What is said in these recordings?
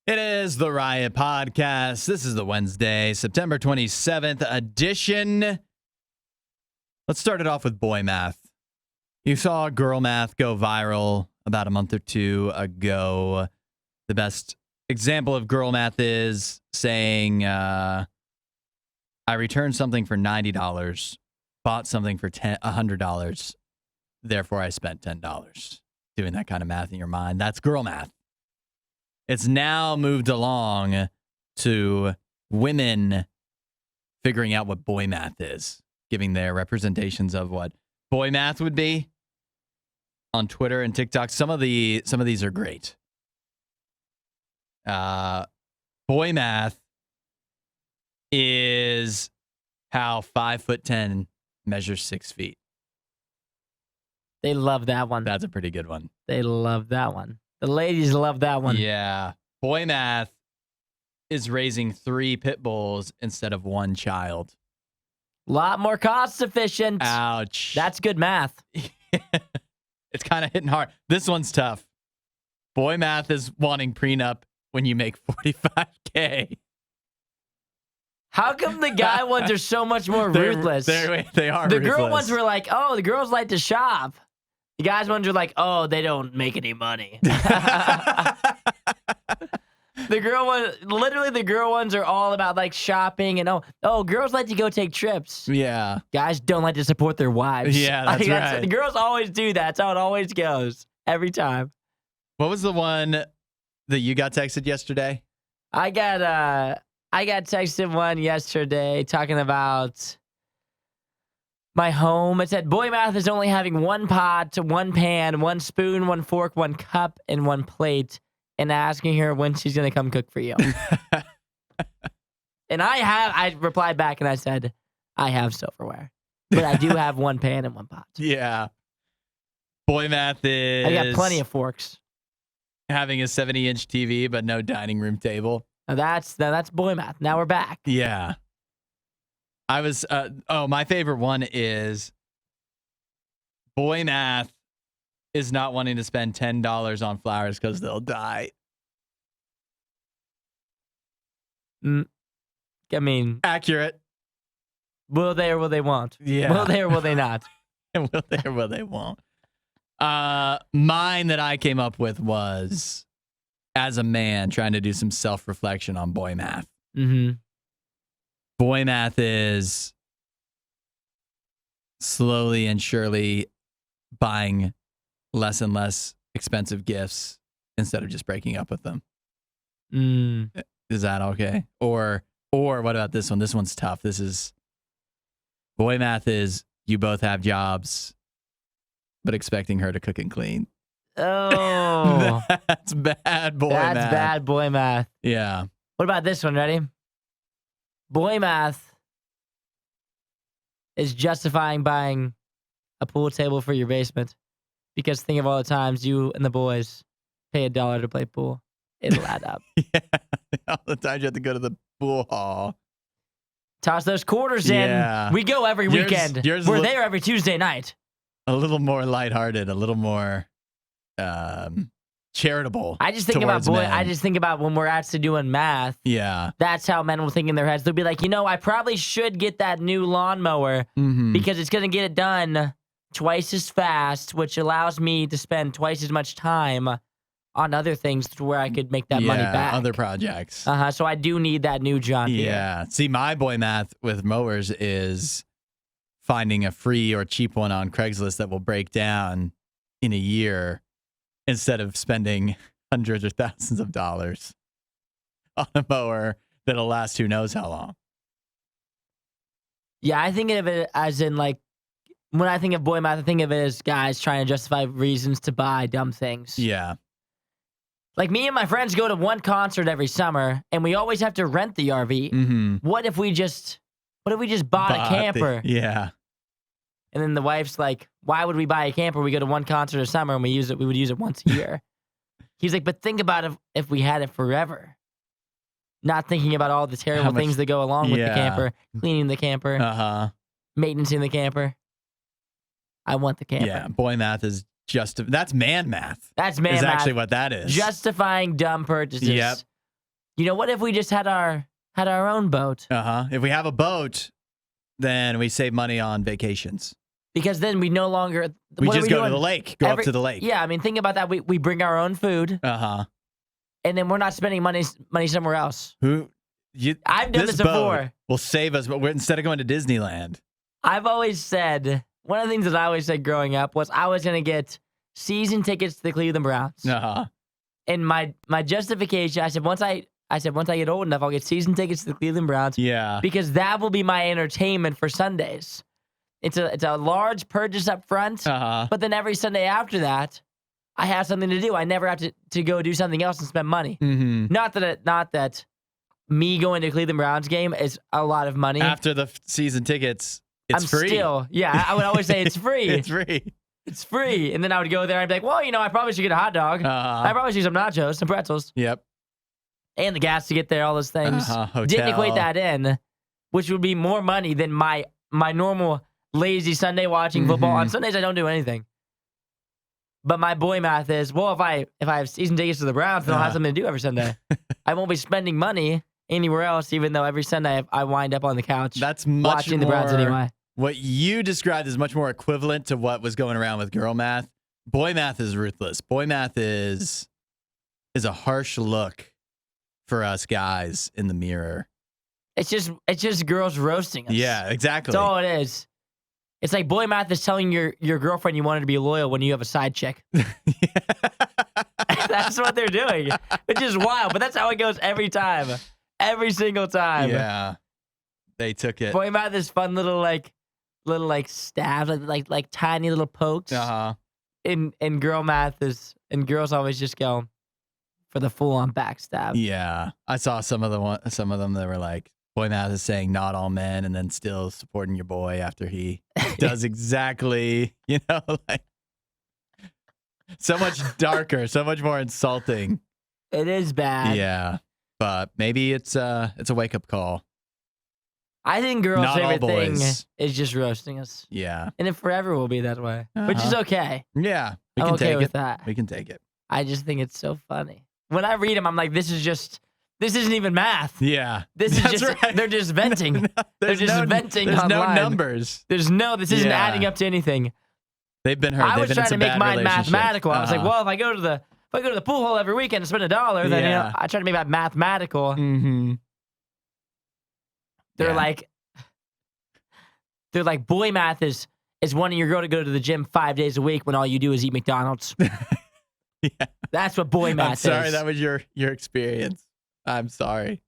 It is the Riot Podcast. This is the Wednesday, September 27th edition. Let's start it off with boy math. You saw girl math go viral about a month or two ago. The best example of girl math is saying, I returned something for $90, bought something for $100, therefore I spent $10. Doing that kind of math in your mind. That's girl math. It's now moved along to women figuring out what boy math is, giving their representations of what boy math would be on Twitter and TikTok. Some of these are great. Boy math is how 5'10" measures 6 feet. They love that one. That's a pretty good one. They love that one. The ladies love that one. Yeah. Boy math is raising 3 pit bulls instead of 1 child. A lot more cost efficient. Ouch. That's good math. It's kind of hitting hard. This one's tough. Boy math is wanting prenup when you make $45K. How come the guy ones are so much more ruthless? They are The ruthless. girl ones were like, oh, the girls like to shop. The guys ones are like, oh, they don't make any money. The girl ones are all about like shopping and girls like to go take trips. Yeah. Guys don't like to support their wives. Yeah, that's right. The girls always do that. That's how it always goes. Every time. What was the one that you got texted yesterday? I got texted one yesterday talking about my home. It said, boy math is only having 1 pot, 1 pan, 1 spoon, 1 fork, 1 cup, and 1 plate, and asking her when she's going to come cook for you. And I replied back and I said, I have silverware, but I do have 1 pan and 1 pot. Yeah. Boy math is... I got plenty of forks. Having a 70-inch TV, but no dining room table. Now that's boy math. Now we're back. Yeah. I was, my favorite one is boy math is not wanting to spend $10 on flowers because they'll die. I mean, accurate. Will they or will they won't? Yeah. Will they or will they not? Will they or will they won't? Mine that I came up with was, as a man, trying to do some self-reflection on boy math. Mm-hmm. Boy math is slowly and surely buying less and less expensive gifts instead of just breaking up with them. Is that okay? Or what about this one? This one's tough. This is boy math is you both have jobs, but expecting her to cook and clean. Oh, that's bad boy math. That's bad boy math. Yeah. What about this one? Ready? Boy math is justifying buying a pool table for your basement because think of all the times you and the boys pay $1 to play pool. It'll add up. Yeah. All the times you have to go to the pool hall. Toss those quarters in. We go every weekend. We're there every Tuesday night. A little more lighthearted, a little more charitable. I just think about when we're actually doing math. Yeah. That's how men will think in their heads. They'll be like, I probably should get that new lawnmower because it's going to get it done twice as fast, which allows me to spend twice as much time on other things to where I could make that money back. Other projects. So I do need that new John Deere. Yeah. See, my boy math with mowers is finding a free or cheap one on Craigslist that will break down in a year instead of spending hundreds or thousands of dollars on a mower that'll last who knows how long. Yeah, I think of it as in like, when I think of boy math, I think of it as guys trying to justify reasons to buy dumb things. Yeah. Like me and my friends go to one concert every summer, and we always have to rent the RV. Mm-hmm. What if we just bought a camper? Yeah. And then the wife's like, why would we buy a camper? We go to one concert a summer and we would use it once a year. He's like, but think about if we had it forever. Not thinking about all the terrible things that go along with the camper, cleaning the camper, maintaining the camper. I want the camper. Yeah, boy math is that's man math. That's man math. Is actually what that is. Justifying dumb purchases. Yep. You know, what if we just had our own boat? If we have a boat, then we save money on vacations. Because then we no longer... We what are just go to doing? the lake. Go up to the lake. Yeah, I mean, think about that. We bring our own food. Uh-huh. And then we're not spending money somewhere else. I've done this boat before. Will save us, but instead of going to Disneyland. I've always said, one of the things that I always said growing up was I was going to get season tickets to the Cleveland Browns. Uh-huh. And my justification, I said once I get old enough, I'll get season tickets to the Cleveland Browns. Yeah. Because that will be my entertainment for Sundays. It's a large purchase up front, but then every Sunday after that, I have something to do. I never have to go do something else and spend money. Mm-hmm. Not that me going to a Cleveland Browns game is a lot of money. After the season tickets, it's free. I would always say it's free. It's free. It's free. And then I would go there and be like, well, I probably should get a hot dog. I probably should get some nachos, some pretzels. Yep. And the gas to get there, all those things. Hotel. Didn't equate that in, which would be more money than my normal lazy Sunday watching football. On Sundays, I don't do anything. But my boy math is, well, if I have season tickets to the Browns, then I'll have something to do every Sunday. I won't be spending money anywhere else, even though every Sunday I wind up on the couch watching the Browns anyway. What you described is much more equivalent to what was going around with girl math. Boy math is ruthless. Boy math is a harsh look for us guys in the mirror. It's just girls roasting us. Yeah, exactly. That's all it is. It's like boy math is telling your girlfriend you want her to be loyal when you have a side chick. That's what they're doing, which is wild. But that's how it goes every time, every single time. Yeah, they took it. Boy math is fun little stabs, like tiny little pokes. And girl math is, and girls always just go for the full on backstab. Yeah, I saw some of them that were like, boy math is saying not all men, and then still supporting your boy after he does exactly, like so much darker, so much more insulting. It is bad. Yeah, but maybe it's a wake up call. I think girls' Not all favorite thing boys. is just roasting us. Yeah, And it forever will be that way, which is okay. Yeah, we I'm can okay take with it. that. We can take it. I just think it's so funny. When I read them, I'm like, this isn't even math. Yeah, This is that's just, right. they're just venting. They're just venting There's online. no numbers. This isn't Yeah. adding up to anything. They've been hurt. I They've was been in trying to some make bad mine relationships. mathematical. I was like, well, if I go to the pool hall every weekend and spend $1, then Yeah. I try to make that mathematical. Mm-hmm. They're Yeah. like, boy math is wanting your girl to go to the gym 5 days a week when all you do is eat McDonald's. Yeah. That's what boy math I'm sorry is. that was your experience. I'm sorry.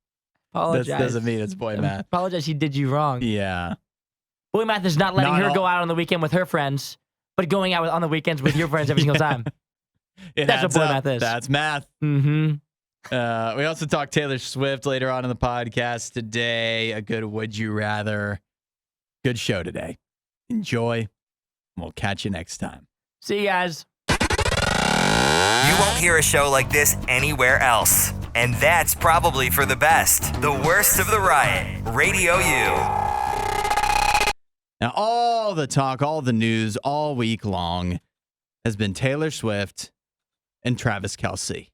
Apologize. That doesn't mean it's boy math. Apologize, he did you wrong. Yeah. Boy math is not letting Not her all- go out on the weekend with her friends, but going out on the weekends with your friends every single time. It That's what adds boy up. math is. That's math. Mm-hmm. We also talked Taylor Swift later on in the podcast today. A good would you rather. Good show today. Enjoy. And we'll catch you next time. See you guys. You won't hear a show like this anywhere else. And that's probably for the best. The worst of the riot. Radio U. Now, all the talk, all the news, all week long has been Taylor Swift and Travis Kelce.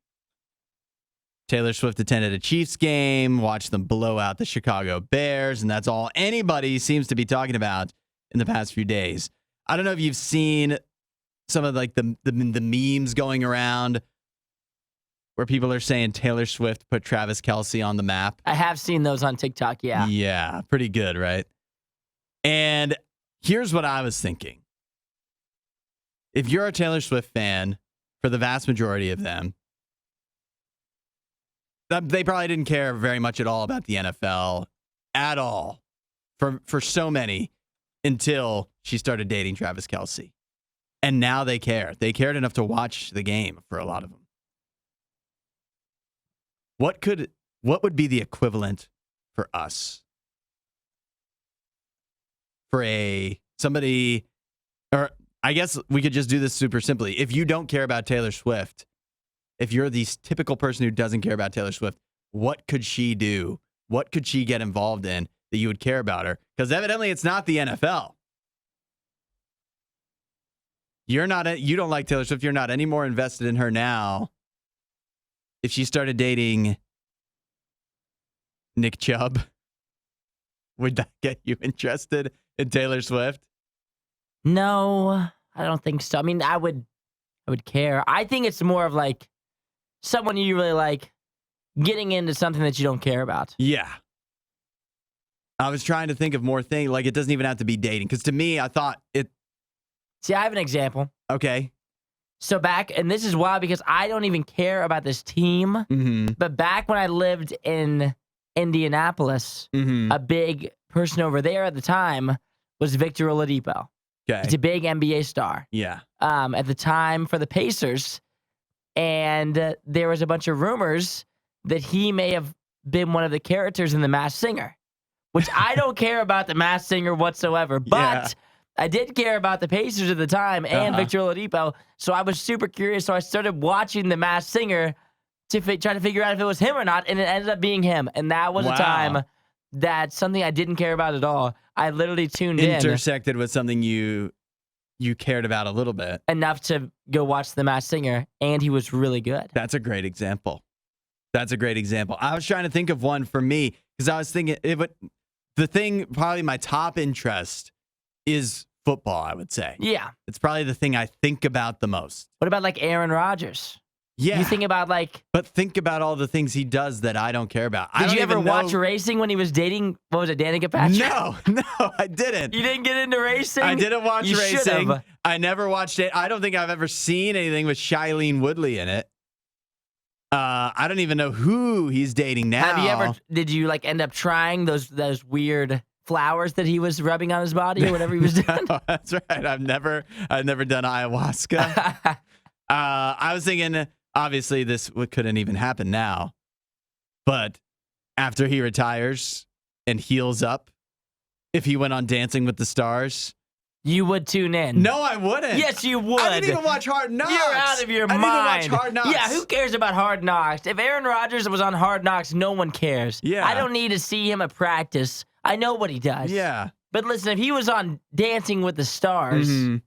Taylor Swift attended a Chiefs game, watched them blow out the Chicago Bears, and that's all anybody seems to be talking about in the past few days. I don't know if you've seen some of like the memes going around where people are saying Taylor Swift put Travis Kelce on the map. I have seen those on TikTok, yeah. Yeah, pretty good, right? And here's what I was thinking. If you're a Taylor Swift fan, for the vast majority of them, they probably didn't care very much at all about the NFL at all for so many until she started dating Travis Kelce. And now they care. They cared enough to watch the game for a lot of them. What would be the equivalent for us? For somebody, or I guess we could just do this super simply. If you don't care about Taylor Swift, if you're the typical person who doesn't care about Taylor Swift, what could she do? What could she get involved in that you would care about her? Because evidently it's not the NFL. You don't like Taylor Swift. You're not any more invested in her now. If she started dating Nick Chubb? Would that get you interested in Taylor Swift? No, I don't think so. I mean, I would care. I think it's more of like someone you really like getting into something that you don't care about. Yeah. I was trying to think of more things. Like, it doesn't even have to be dating. Because to me, I thought it. See, I have an example. Okay. So and this is wild because I don't even care about this team. Mm-hmm. But back when I lived in Indianapolis, Mm-hmm. a big person over there at the time was Victor Oladipo. Okay. He's a big NBA star. Yeah. At the time for the Pacers. And there was a bunch of rumors that he may have been one of the characters in The Masked Singer, which I don't care about The Masked Singer whatsoever. But Yeah. I did care about the Pacers at the time and Victor Oladipo, so I was super curious. So I started watching The Masked Singer to try to figure out if it was him or not, and it ended up being him. And that was a time that something I didn't care about at all. I literally tuned in Intersected with something you cared about a little bit. enough to go watch The Masked Singer, and he was really good. That's a great example. I was trying to think of one for me because I was thinking probably my top interest is football, I would say. Yeah. It's probably the thing I think about the most. What about like Aaron Rodgers? Yeah. You think about like. But think about all the things he does that I don't care about. Did you ever watch racing when he was dating? What was it, Danica Patrick? No, I didn't. You didn't get into racing? I didn't watch You racing. should've. I never watched it. I don't think I've ever seen anything with Shailene Woodley in it. I don't even know who he's dating now. Did you like end up trying those weird flowers that he was rubbing on his body or whatever he was doing? No, that's right. I've never done ayahuasca. I was thinking, obviously, this couldn't even happen now. But after he retires and heals up, if he went on Dancing with the Stars, You would tune in. no, I wouldn't. Yes, you would. I didn't even watch Hard Knocks. You're out of your I mind. didn't even watch Hard Knocks. Yeah, who cares about Hard Knocks? If Aaron Rodgers was on Hard Knocks, no one cares. Yeah. I don't need to see him at practice. I know what he does. Yeah. But listen, if he was on Dancing with the Stars, Mhm.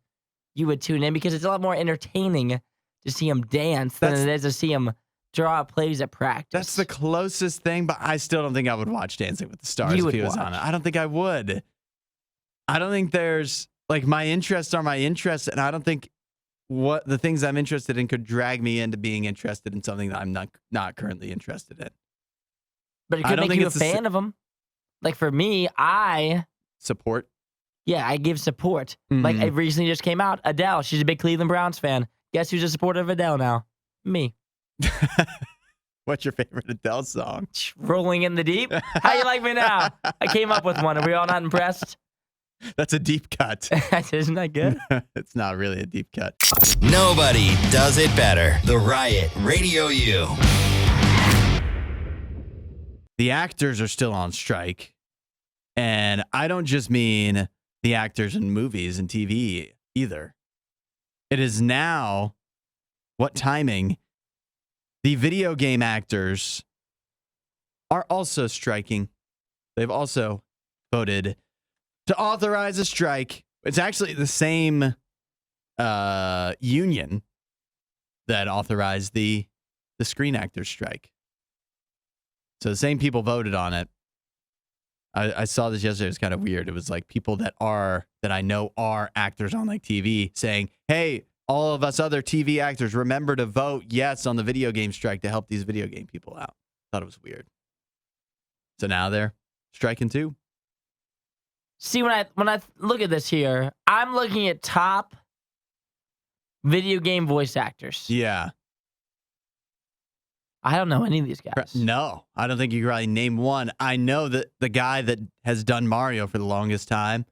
you would tune in because it's a lot more entertaining to see him dance than it is to see him draw up plays at practice. That's the closest thing, but I still don't think I would watch Dancing with the Stars You if would he was on watch. it. I don't think I would. I don't think there's, like, my interests are my interests, and I don't think what the things I'm interested in could drag me into being interested in something that I'm not currently interested in. But it I could don't make think you a it's the fan of him. Like for me, I Support. give support. Like Mhm. it recently just came out, Adele. She's a big Cleveland Browns fan. Guess who's a supporter of Adele now? Me. What's your favorite Adele song? Rolling in the deep. How you like me now? I came up with one. Are we all not impressed? That's a deep cut. Isn't that good? It's not really a deep cut. Nobody does it better. The Riot Radio U. The actors are still on strike. And I don't just mean the actors in movies and TV either. It is now, what timing, the video game actors are also striking. They've also voted to authorize a strike. It's actually the same union that authorized the Screen Actors strike. So the same people voted on it. I saw this yesterday. It was kind of weird. It was like people that I know are actors on like TV saying, hey, all of us other TV actors, remember to vote yes on the video game strike to help these video game people out. Thought it was weird. So now they're striking too. See, when I look at this here, I'm looking at top video game voice actors. Yeah. I don't know any of these guys. No, I don't think you can probably name one. I know that the guy that has done Mario for the longest time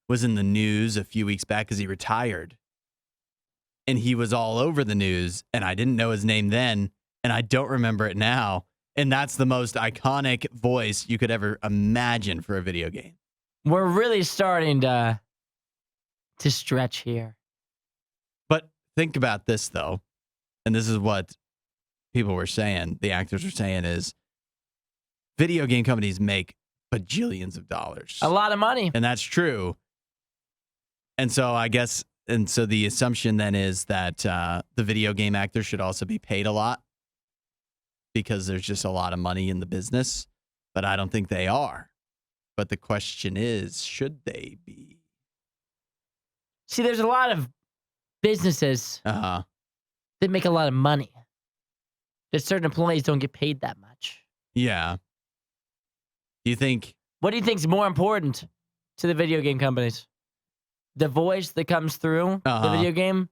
was in the news a few weeks back because he retired. And he was all over the news, and I didn't know his name then, and I don't remember it now. And that's the most iconic voice you could ever imagine for a video game. We're really starting to stretch here. But think about this, though, and this is what people were saying, the actors were saying, is video game companies make bajillions of dollars. A lot of money. And that's true. And so I guess, and so the assumption then is that the video game actors should also be paid a lot because there's just a lot of money in the business. but I don't think they are. But the question is, should they be? See, there's a lot of businesses Uh-huh. that make a lot of money. That certain employees don't get paid that much. Yeah. Do you think? What do you think is more important to the video game companies? The voice that comes through the video game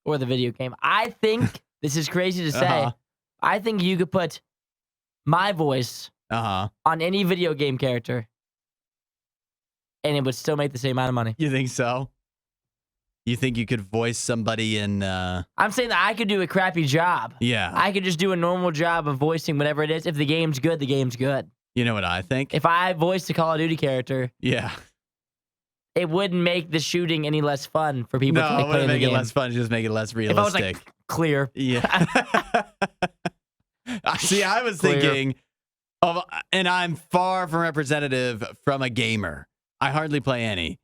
or the video game? I think, this is crazy to say, I think you could put my voice on any video game character and it would still make the same amount of money. You think so? You think you could voice somebody in... I'm saying that I could do a crappy job. Yeah. I could just do a normal job of voicing whatever it is. If the game's good, the game's good. You know what I think? If I voiced a Call of Duty character, yeah, it wouldn't make the shooting any less fun for people to it play wouldn't the make game. it less fun. Just make it less realistic. If I was like, clear. Yeah. See, I was thinking of, and I'm far from representative from a gamer. I hardly play any,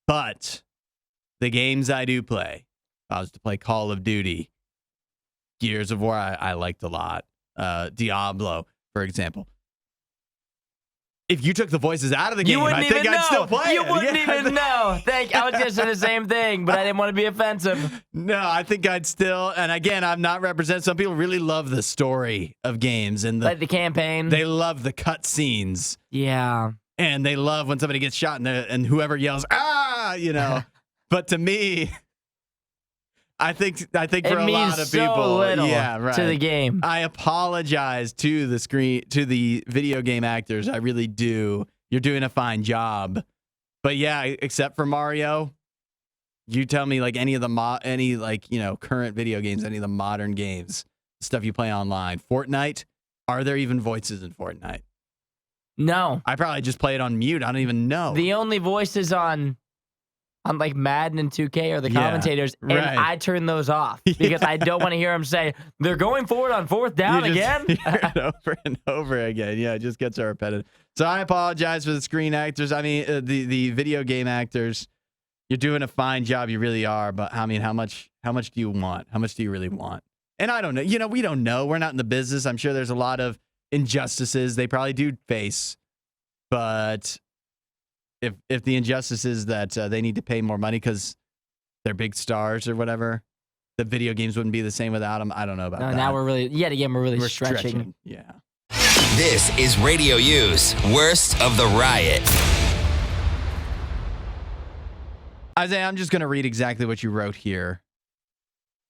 but the games I do play, if I was to play Call of Duty, Gears of War, I liked a lot. Diablo, for example. If you took the voices out of the game, I think I'd still play You it. wouldn't even know. I was going to say the same thing, but I didn't want to be offensive. No, I think I'd still, and again, I'm not representing. Some people really love the story of games and Like the campaign. They love the cut scenes. Yeah. And they love when somebody gets shot and whoever yells, "Ah!" But to me, I think for a lot of people, little yeah, right. to the game. I apologize to the video game actors. I really do. You're doing a fine job. But yeah, except for Mario, you tell me like any of the current video games, any of the modern games, stuff you play online. Fortnite, are there even voices in Fortnite? No. I probably just play it on mute. I don't even know. The only voices on like Madden and 2K are the commentators, and I turn those off because I don't want to hear them say, they're going for it on fourth down again. Hear it over and over again. Yeah, it just gets repetitive. So I apologize for the screen actors. I mean, the video game actors. You're doing a fine job. You really are. But I mean, how much do you want? How much do you really want? And I don't know. We don't know. We're not in the business. I'm sure there's a lot of injustices they probably do face. But if the injustice is that they need to pay more money because they're big stars or whatever, the video games wouldn't be the same without them. I don't know about that. Now we're really stretching. Yeah. This is Radio U's Worst of the Riot. Isaiah, I'm just going to read exactly what you wrote here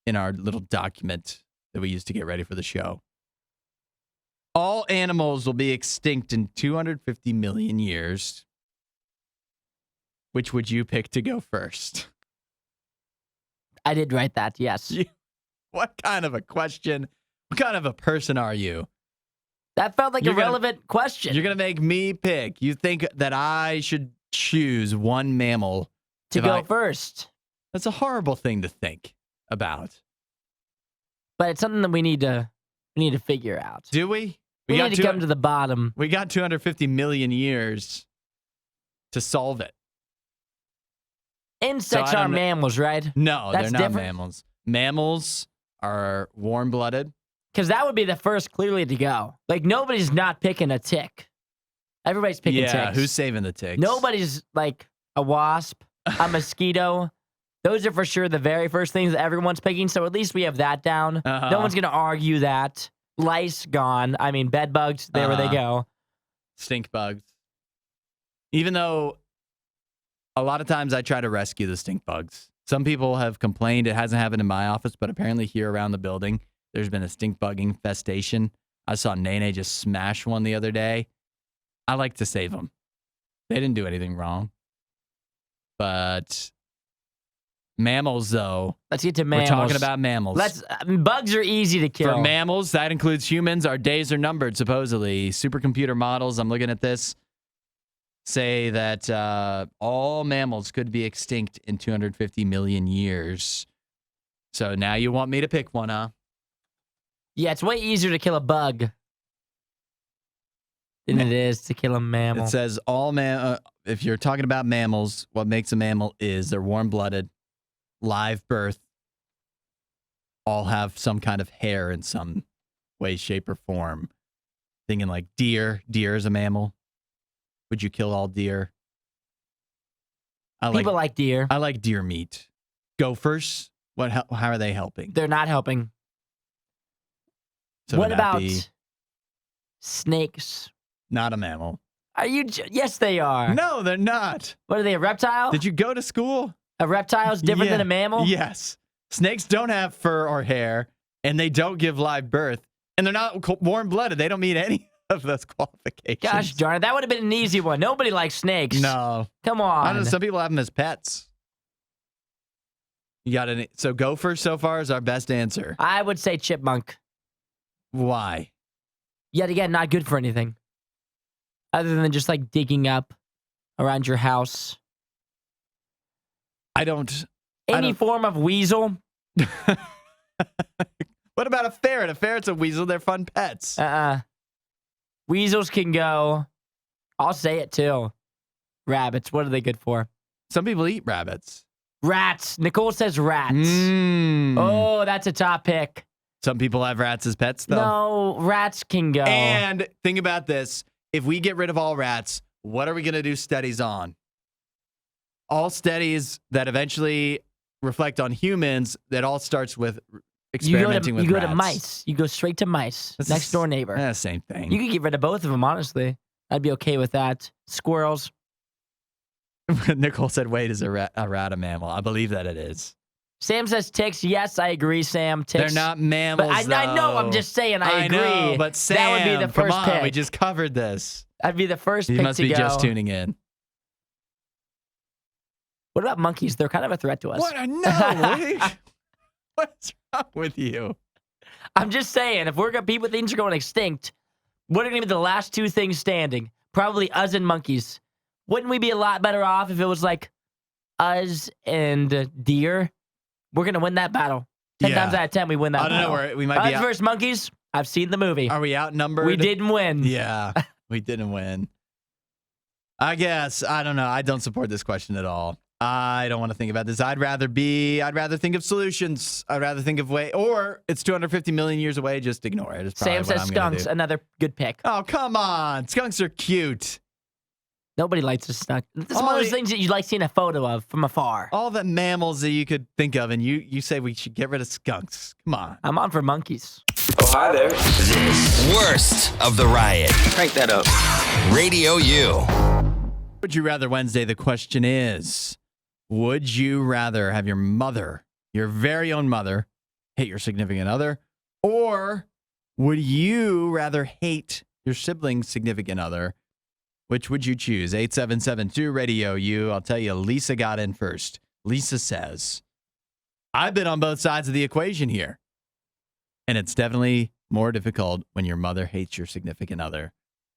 in our little document that we used to get ready for the show. All animals will be extinct in 250 million years. Which would you pick to go first? I did write that, yes. What kind of a question? What kind of a person are you? That felt like a relevant question. You're going to make me pick. You think that I should choose one mammal to go first. That's a horrible thing to think about. But it's something that we need to figure out. Do we? We need to come to the bottom. We got 250 million years to solve it. Insects are mammals, right? No, That's they're not different? mammals. Mammals are warm-blooded. Because that would be the first clearly to go. Like, nobody's not picking a tick. Everybody's picking ticks. Yeah, who's saving the ticks? Nobody's like a wasp, a mosquito. Those are for sure the very first things that everyone's picking, so at least we have that down. No one's going to argue that. Lice, gone. I mean, bed bugs, there where they go. Stink bugs. Even though a lot of times I try to rescue the stink bugs. Some people have complained it hasn't happened in my office, but apparently here around the building, there's been a stink bug infestation. I saw Nene just smash one the other day. I like to save them. They didn't do anything wrong. But mammals, though. Let's get to mammals. We're talking about mammals. Bugs are easy to kill. For mammals, that includes humans. Our days are numbered, supposedly. Supercomputer models, I'm looking at this, say that all mammals could be extinct in 250 million years. So now you want me to pick one, huh? Yeah, it's way easier to kill a bug than it is to kill a mammal. It says if you're talking about mammals, what makes a mammal is they're warm-blooded, live birth, all have some kind of hair in some way, shape, or form. Thinking like deer. Deer is a mammal. Would you kill all deer? People like deer. I like deer meat. Gophers. How are they helping? They're not helping. So what would that about be snakes? not a mammal? Are you? Yes, they are. No, they're not. What are they? A reptile? Did you go to school? A reptile is different than a mammal? Yes. Snakes don't have fur or hair, and they don't give live birth, and they're not warm-blooded. They don't meet any of those qualifications. Gosh darn it. That would have been an easy one. Nobody likes snakes. No. Come I don't know. on. Some people have them as pets. You got any? So gopher so far is our best answer. I would say chipmunk. Why? Yet again, not good for anything. Other than just like digging up around your house. Any Form of weasel. What about a ferret? A ferret's a weasel. They're fun pets. Weasels can go. I'll say it too. Rabbits. What are they good for? Some people eat rabbits. Rats. Nicole says rats. Oh, that's a top pick. Some people have rats as pets, though. No, rats can go. And think about this. If we get rid of all rats, what are we going to do studies on? All studies that eventually reflect on humans, that all starts with experimenting with rats. You go to mice. You go straight to mice. Next door neighbor. Same thing. You could get rid of both of them, honestly. I'd be okay with that. Squirrels. Nicole said, wait, is a rat a mammal? I believe that it is. Sam says ticks. Yes, I agree, Sam. Ticks. They're not mammals, but I know, I'm just saying, I agree. Know, but Sam, that would be the first come on, pick. we just covered this. That'd be the first You pick must to be go. just tuning in. What about monkeys? They're kind of a threat to us. What? No. What's wrong with you? I'm just saying, if things are going extinct, what are going to be the last two things standing? Probably us and monkeys. Wouldn't we be a lot better off if it was like us and deer? We're going to win that battle. 10 times out of 10, we win that battle. I don't know. We might be us versus monkeys. I've seen the movie. Are we outnumbered? We didn't win. Yeah, we didn't win. I guess. I don't know. I don't support this question at all. I don't want to think about this. I'd rather think of solutions. I'd rather think of or it's 250 million years away. Just ignore it. It's Sam says skunks, another good pick. Oh, come on. Skunks are cute. Nobody likes a skunk. This is one of those things that you like seeing a photo of from afar. All the mammals that you could think of, and you say we should get rid of skunks. Come on. I'm on for monkeys. Oh, hi there. This worst of the riot. Crank that up. Radio U. Would you rather Wednesday? The question is, would you rather have your mother, your very own mother, hate your significant other, or would you rather hate your sibling's significant other? Which would you choose? 8772 Radio U. I'll tell you, Lisa got in first. Lisa says, I've been on both sides of the equation here. And it's definitely more difficult when your mother hates your significant other.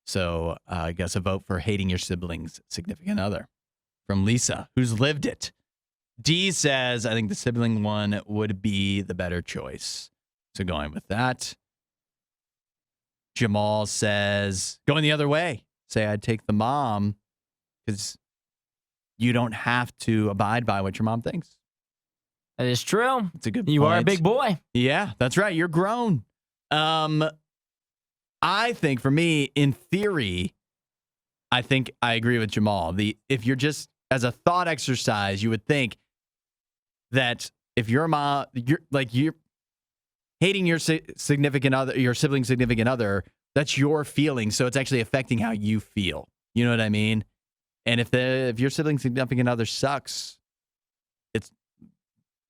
So I guess a vote for hating your sibling's significant other. From Lisa, who's lived it. D says, I think the sibling one would be the better choice. So going with that. Jamal says, going the other way. Say I'd take the mom because you don't have to abide by what your mom thinks. That is true. It's a good You point. are a big boy. Yeah, that's right. You're grown. I think for me, in theory, I think I agree with Jamal. If you're just as a thought exercise, you would think that if your mom, you're hating your significant other, your sibling's significant other, that's your feeling. So it's actually affecting how you feel. You know what I mean? And if your sibling's significant other sucks,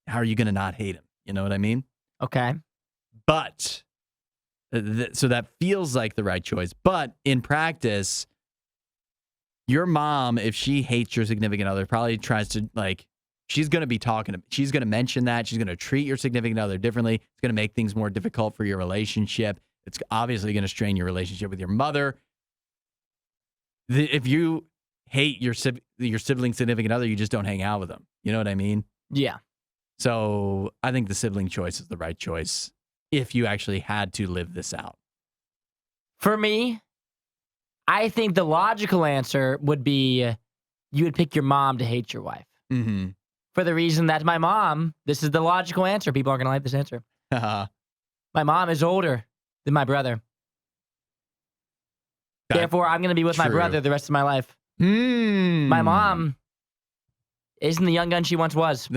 how are you going to not hate him? You know what I mean? Okay. But so that feels like the right choice. But in practice, your mom, if she hates your significant other, probably tries to she's going to be she's going to mention that. She's going to treat your significant other differently. It's going to make things more difficult for your relationship. It's obviously going to strain your relationship with your mother. If you hate your sibling significant other, you just don't hang out with them. You know what I mean? Yeah. So I think the sibling choice is the right choice if you actually had to live this out. For me, I think the logical answer would be you would pick your mom to hate your wife. Mm-hmm. For the reason that my mom, this is the logical answer. People aren't going to like this answer. My mom is older than my brother. Okay. Therefore, I'm going to be with my True. brother the rest of my life. Hmm. My mom isn't the young gun she once was.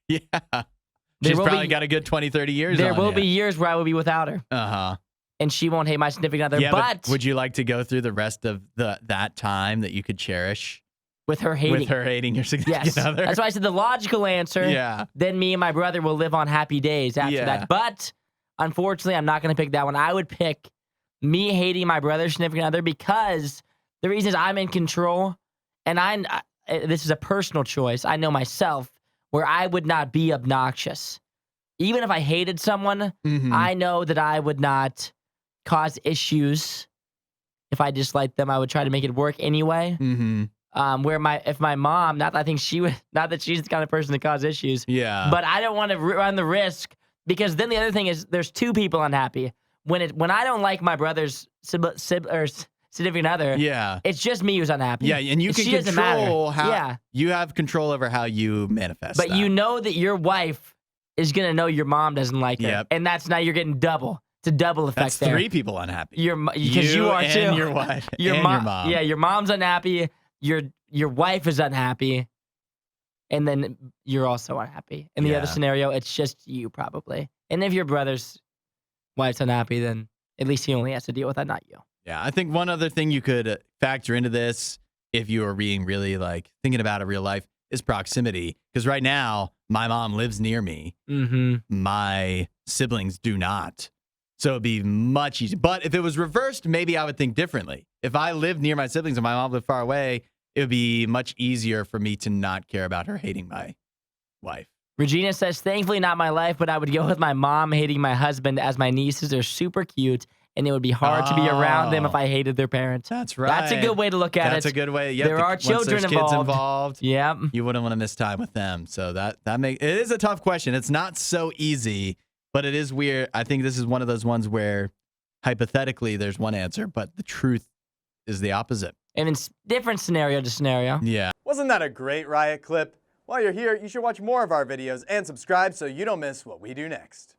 Yeah. There She's will probably be- got a good 20, 30 years There on will you. be years where I will be without her, Uh-huh. and she won't hate my significant other. Yeah, but would you like to go through the rest of that time that you could cherish with her hating, with her hating your significant yes, other? that's why I said the logical answer. Yeah. Then me and my brother will live on happy days after Yeah. that. But unfortunately, I'm not going to pick that one. I would pick me hating my brother's significant other because the reason is I'm in control, and this is a personal choice. I know myself where I would not be obnoxious. Even if I hated someone, Mhm. I know that I would not cause issues. If I disliked them, I would try to make it work anyway. Mhm. Where if my mom, not that she's the kind of person to cause issues, Yeah. but I don't want to run the risk, because then the other thing is there's two people unhappy. When I don't like my brother's significant other, yeah. it's just me who's unhappy. Yeah, and you can She doesn't matter. control how Yeah, you have control over how you manifest but that. you know that your wife is gonna know your mom doesn't like her, Yep. and that's now you're getting double. It's a double effect That's there. 3 people unhappy. Because you are and too. your wife Your and mom, your mom. yeah, your mom's unhappy. Your wife is unhappy, and then you're also unhappy. In the other Yeah. scenario, it's just you probably. And if your brother's wife's unhappy, then at least he only has to deal with that, not you. Yeah, I think one other thing you could factor into this, if you are being really like thinking about it real life, is proximity. Because right now, my mom lives near me. Mm-hmm. My siblings do not. So it'd be much easier. But if it was reversed, maybe I would think differently. If I lived near my siblings and my mom lived far away, it would be much easier for me to not care about her hating my wife. Regina says, thankfully not my life, but I would go with my mom hating my husband, as my nieces are super cute, and it would be hard to be around them if I hated their parents. That's right. That's a good way to look at That's it. a good way. There are once children there's kids involved. involved. Yep. You wouldn't want to miss time with them. So it is a tough question. It's not so easy, but it is weird. I think this is one of those ones where hypothetically there's one answer, but the truth is the opposite. And it's different scenario to scenario. Yeah. Wasn't that a great Riot clip? While you're here, you should watch more of our videos and subscribe so you don't miss what we do next.